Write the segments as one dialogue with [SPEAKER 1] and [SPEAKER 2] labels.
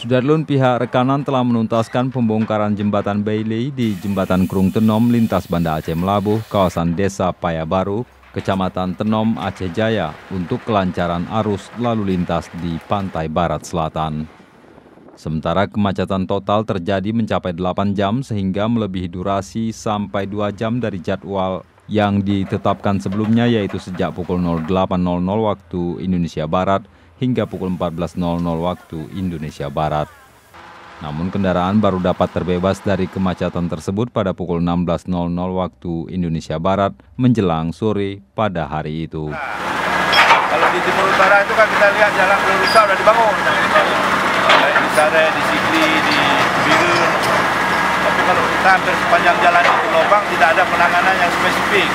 [SPEAKER 1] Sudarlun, pihak rekanan telah menuntaskan pembongkaran jembatan Bailey di Jembatan Krung Tenom lintas Banda Aceh Melabuh, kawasan Desa Payabaru, Kecamatan Tenom, Aceh Jaya, untuk kelancaran arus lalu lintas di pantai barat selatan. Sementara kemacetan total terjadi mencapai 8 jam sehingga melebihi durasi sampai 2 jam dari jadwal yang ditetapkan sebelumnya, yaitu sejak pukul 08.00 waktu Indonesia Barat hingga pukul 14.00 waktu Indonesia Barat. Namun kendaraan baru dapat terbebas dari kemacetan tersebut pada pukul 16.00 waktu Indonesia Barat menjelang sore pada hari itu.
[SPEAKER 2] Kalau di timur utara itu kan kita lihat jalan Pelurusa sudah dibangun. Di Sare, di Sigli, di Birun. Tapi kalau kita hampir sepanjang jalan itu lubang tidak ada penanganan yang spesifik.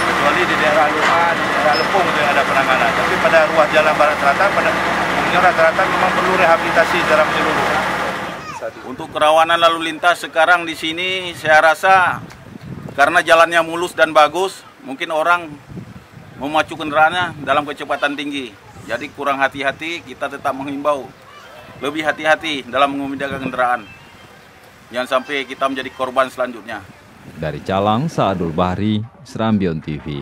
[SPEAKER 2] Kecuali di daerah Luma, di daerah Lepung itu yang ada penanganan. Tapi pada ruas jalan barat selatan, rata-rata memang perlu rehabilitasi secara menyeluruh.
[SPEAKER 3] Untuk kerawanan lalu lintas sekarang di sini saya rasa karena jalannya mulus dan bagus, mungkin orang memacu kendaraannya dalam kecepatan tinggi. Jadi kurang hati-hati, kita tetap menghimbau lebih hati-hati dalam mengemudikan kendaraan. Jangan sampai kita menjadi korban selanjutnya.
[SPEAKER 1] Dari Calang, Saadul Bahri, Serambion TV.